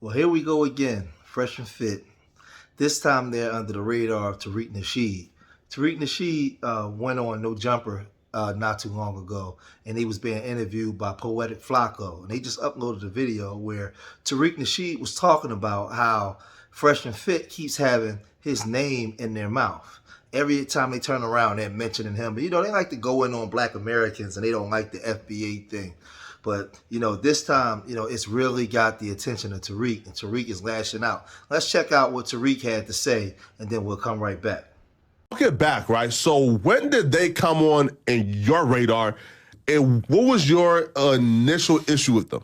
Well, here we go again, fresh and fit. This time they're under the radar of Tariq Nasheed. Tariq Nasheed went on No Jumper not too long ago, and he was being interviewed by Poetic Flacco. And they just uploaded a video where Tariq Nasheed was talking about how Fresh and Fit keeps having his name in their mouth. Every time they turn around, they're mentioning him. But, you know, they like to go in on black Americans, and they don't like the FBA thing. But, you know, this time, you know, it's really got the attention of Tariq, and Tariq is lashing out. Let's check out what Tariq had to say, and then we'll come right back. Get back, right? So when did they come on in your radar, and what was your initial issue with them?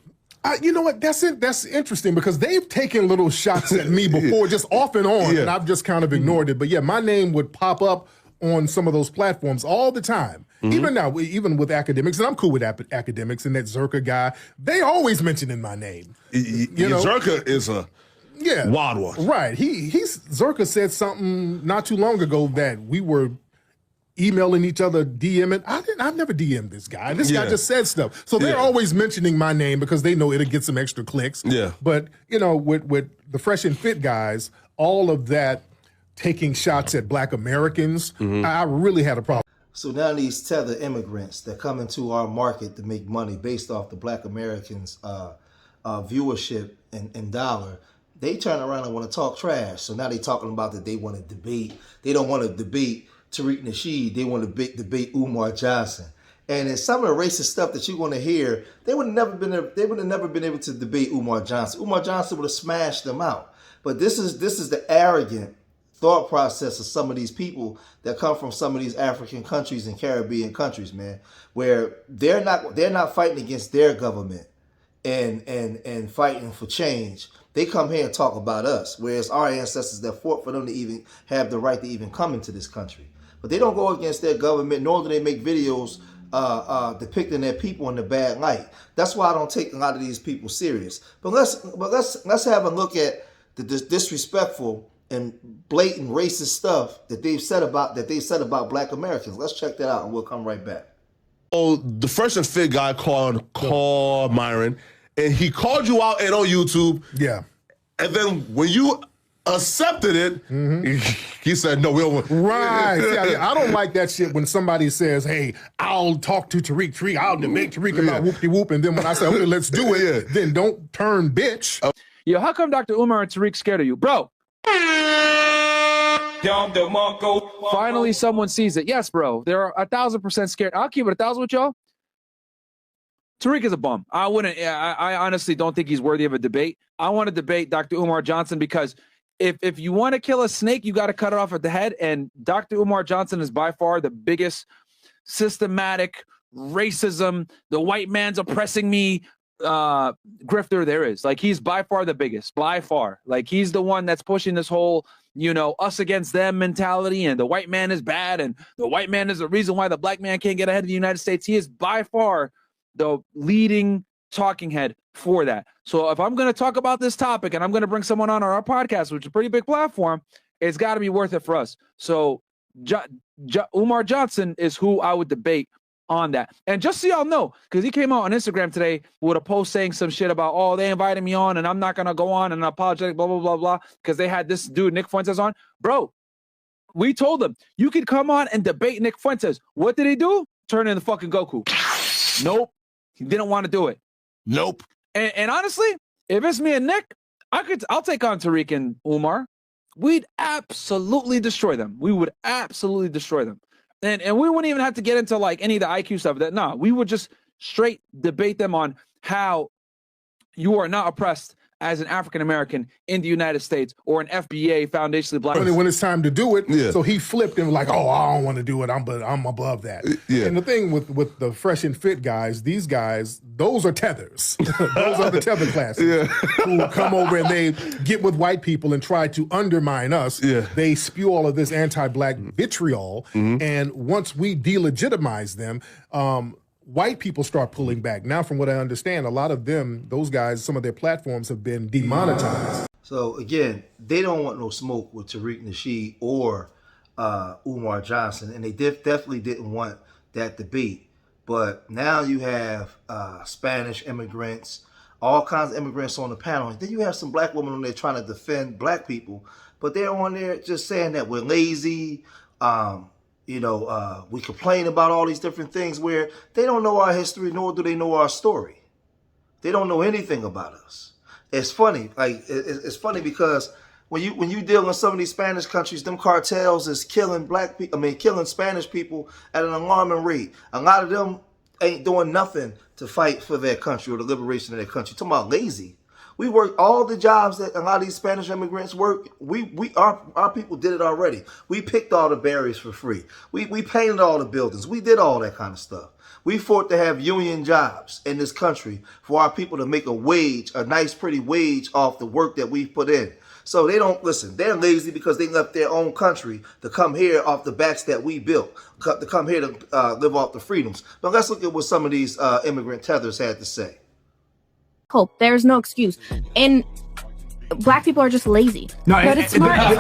You know what? That's it. That's interesting because they've taken little shots at me before, just off and on, and I've just kind of ignored it. But yeah, my name would pop up on some of those platforms all the time. Even now, even with academics, and I'm cool with academics, and that Zerka guy, they always mentioning my name. You know? Zerka is a wild one. Right. Zerka said something not too long ago that we were emailing each other, DMing. I've never DM'd this guy. This guy just said stuff. So they're always mentioning my name because they know it'll get some extra clicks. Yeah. But, you know, with the Fresh and Fit guys, all of that taking shots at black Americans, I really had a problem. So now these tether immigrants that come into our market to make money based off the black Americans' viewership and dollar, they turn around and want to talk trash. So now they talking about that they want to debate. They don't want to debate Tariq Nasheed. They want to debate Umar Johnson. And in some of the racist stuff that you're going to hear, they would have never been able to debate Umar Johnson. Umar Johnson would have smashed them out. But this is the arrogant thought process of some of these people that come from some of these African countries and Caribbean countries, man, where they're not fighting against their government and fighting for change. They come here and talk about us, whereas our ancestors that fought for them to even have the right to even come into this country. But they don't go against their government, nor do they make videos depicting their people in the bad light. That's why I don't take a lot of these people serious. But let's have a look at the disrespectful and blatant racist stuff that they've said about black Americans. Let's check that out and we'll come right back. Oh, the Fresh and Fit guy called Myron, and he called you out and on YouTube. Yeah. And then when you accepted it, he said, no, we don't want. Right. I don't like that shit when somebody says, hey, I'll talk to Tariq, I'll debate Tariq about whoop-de-whoop, and then when I say, okay, let's do it, then don't turn bitch. Yo, how come Dr. Umar and Tariq scared of you? Bro. Finally, someone sees it. Yes, bro. They're 1,000% scared. I'll keep it 1,000 with y'all. Tariq is a bum. I honestly don't think he's worthy of a debate. I want to debate Dr. Umar Johnson because if you want to kill a snake, you got to cut it off at the head. And Dr. Umar Johnson is by far the biggest systematic racism, the white man's oppressing me grifter there is. Like, he's by far the biggest, by far. Like, he's the one that's pushing this whole, you know, us against them mentality, and the white man is bad, and the white man is the reason why the black man can't get ahead of the United States. He is by far the leading talking head for that. So if I'm going to talk about this topic and I'm going to bring someone on our podcast, which is a pretty big platform, it's got to be worth it for us. So Umar Johnson is who I would debate on that. And just so y'all know, because he came out on Instagram today with a post saying some shit about, oh, they invited me on and I'm not going to go on and apologetic, blah, blah, blah, blah, because they had this dude, Nick Fuentes, on. Bro, we told him, you could come on and debate Nick Fuentes. What did he do? Turn into fucking Goku. Nope. He didn't want to do it. Nope. And honestly, if it's me and Nick, I'll take on Tariq and Umar. We'd absolutely destroy them. We would absolutely destroy them. And we wouldn't even have to get into like any of the IQ stuff. We would just straight debate them on how you are not oppressed as an African-American in the United States or an FBA foundationally black. When it's time to do it, so he flipped and was like, oh, I don't want to do it. I'm above that. And the thing with the Fresh and Fit guys, these guys, those are tethers. Those are the tether classes who come over and they get with white people and try to undermine us. They spew all of this anti-black vitriol. And once we delegitimize them, white people start pulling back. Now, from what I understand, a lot of them, those guys, some of their platforms have been demonetized. So again, they don't want no smoke with Tariq Nasheed or Umar Johnson, and they definitely didn't want that debate. But now you have Spanish immigrants, all kinds of immigrants on the panel. And then you have some black women on there trying to defend black people, but they're on there just saying that we're lazy. We complain about all these different things where they don't know our history, nor do they know our story. They don't know anything about us. It's funny, it's funny because when you deal in some of these Spanish countries, them cartels is killing killing Spanish people at an alarming rate. A lot of them ain't doing nothing to fight for their country or the liberation of their country. Talking about lazy. We work all the jobs that a lot of these Spanish immigrants work. Our people did it already. We picked all the barriers for free. We painted all the buildings. We did all that kind of stuff. We fought to have union jobs in this country for our people to make a nice, pretty wage off the work that we put in. So they don't listen. They're lazy because they left their own country to come here off the backs that we built, to come here to live off the freedoms. Now let's look at what some of these immigrant tethers had to say. Hope there's no excuse, and black people are just lazy. No, but it's smart. That's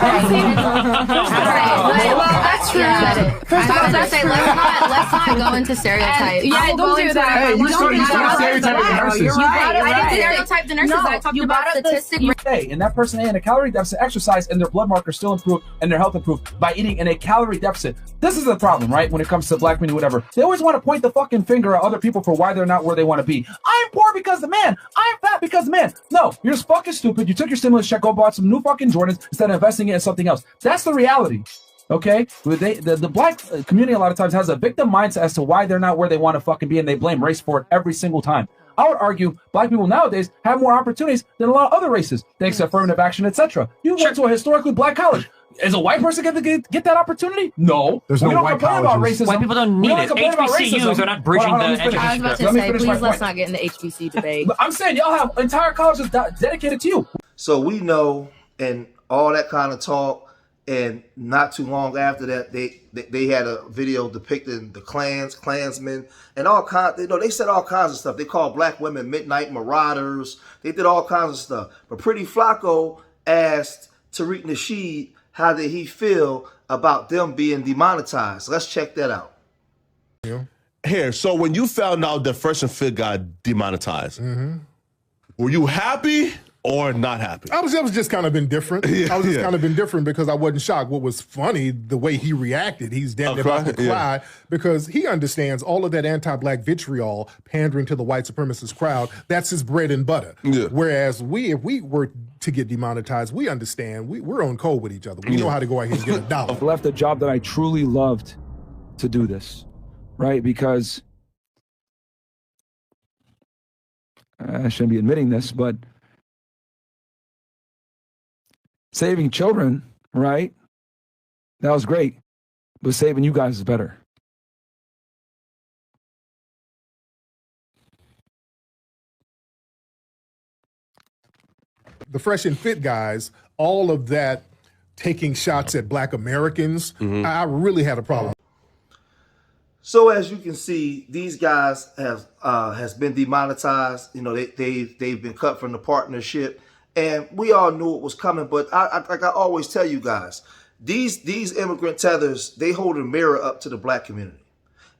true. I was gonna say let's not go into stereotypes. Yeah, don't do that. Hey, you started stereotyping the nurses. You're right. I didn't stereotype the nurses. I talked about statistics. And that person in a calorie deficit exercise and their blood markers still improve and their health improved by eating in a calorie deficit. This is the problem, right? When it comes to black community, whatever. They always want to point the fucking finger at other people for why they're not where they want to be. I'm poor because the man. I'm fat because the man. No, you're just fucking stupid. You took your stimulus check, go bought some new fucking Jordans instead of investing it in something else. That's the reality. Okay? The black community a lot of times has a victim mindset as to why they're not where they want to fucking be, and they blame race for it every single time. I would argue black people nowadays have more opportunities than a lot of other races, thanks to affirmative action, etc. You went to a historically black college. Is a white person going to get that opportunity? No. There's no white complain about racism. White people don't need it. HBCUs are not bridging the education. I was about to say, please let's not get in the HBC debate. I'm saying y'all have entire colleges dedicated to you. So we know, and all that kind of talk, and not too long after that, they had a video depicting the Klansmen, and all kinds. They said all kinds of stuff. They called black women midnight marauders. They did all kinds of stuff. But Pretty Flacco asked Tariq Nasheed how did he feel about them being demonetized. Let's check that out. Here, so when you found out that Fresh and Fit got demonetized, were you happy or not happy? I was just kind of indifferent. I was just kind of indifferent because I wasn't shocked. What was funny, the way he reacted, he's damn about to cry because he understands all of that anti-black vitriol pandering to the white supremacist crowd. That's his bread and butter. Yeah. Whereas if we were to get demonetized, we understand. We're on code with each other. We know how to go out here and get a dollar. I left a job that I truly loved to do this, right? Because I shouldn't be admitting this, but saving children, right? That was great, but saving you guys is better. The Fresh and Fit guys, all of that taking shots at black Americans, I really had a problem. So as you can see, these guys has been demonetized. They've been cut from the partnership, and we all knew it was coming. But like I always tell you guys, these immigrant tethers, they hold a mirror up to the black community,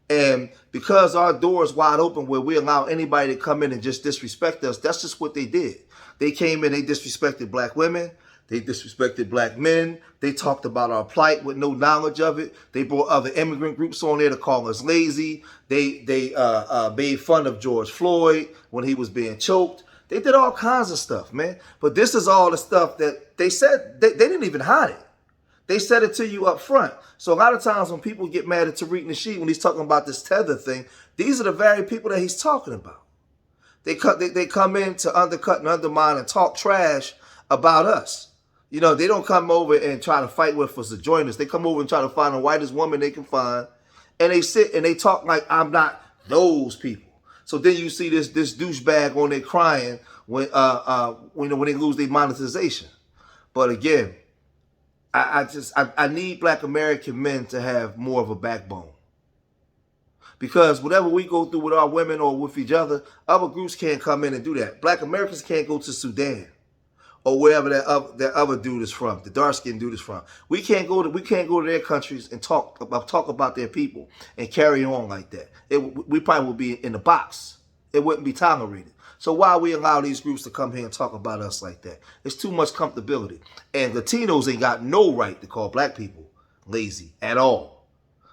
and because our door is wide open where we allow anybody to come in and just disrespect us, that's just what they did. They came in, they disrespected black women, they disrespected black men, they talked about our plight with no knowledge of it. They brought other immigrant groups on there to call us lazy. They made fun of George Floyd when he was being choked. They did all kinds of stuff, man. But this is all the stuff that they said, they didn't even hide it. They said it to you up front. So a lot of times when people get mad at Tariq Nasheed when he's talking about this tether thing, these are the very people that he's talking about. They come in to undercut and undermine and talk trash about us. They don't come over and try to fight with us or join us. They come over and try to find the whitest woman they can find, and they sit and they talk like I'm not those people. So then you see this douchebag on there crying when they lose their monetization. But again, I need black American men to have more of a backbone. Because whatever we go through with our women or with each other groups can't come in and do that. Black Americans can't go to Sudan or wherever that other dude is from, the dark-skinned dude is from. We can't go to their countries and talk about their people and carry on like that. We probably would be in the box. It wouldn't be tolerated. So why we allow these groups to come here and talk about us like that? It's too much comfortability. And Latinos ain't got no right to call black people lazy at all.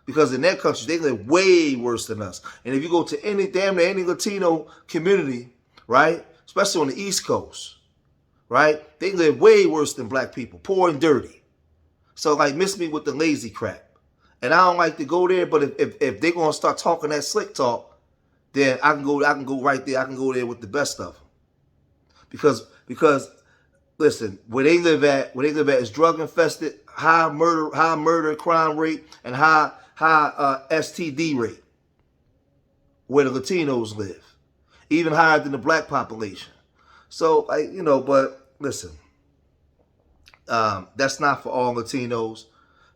Because in their country, they live way worse than us. And if you go to damn near any Latino community, right, especially on the East Coast, right, they live way worse than black people, poor and dirty. So like, miss me with the lazy crap. And I don't like to go there, but if they're gonna start talking that slick talk, then I can go right there. I can go there with the best of them. Because listen, where they live at is drug infested, high murder crime rate, and high STD rate. Where the Latinos live, even higher than the black population. So but listen, that's not for all Latinos.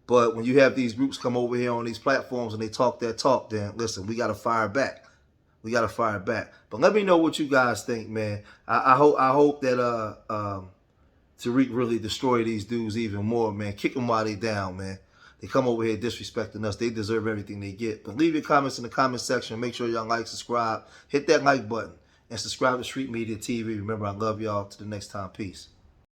But when you have these groups come over here on these platforms and they talk that talk, then listen, we got to fire back. We got to fire back. But let me know what you guys think, man. I hope that Tariq really destroy these dudes even more, man. Kick them while they down, man. They come over here disrespecting us. They deserve everything they get. But leave your comments in the comment section. Make sure y'all like, subscribe. Hit that like button. And subscribe to Street Media TV. Remember, I love y'all. Till the next time. Peace.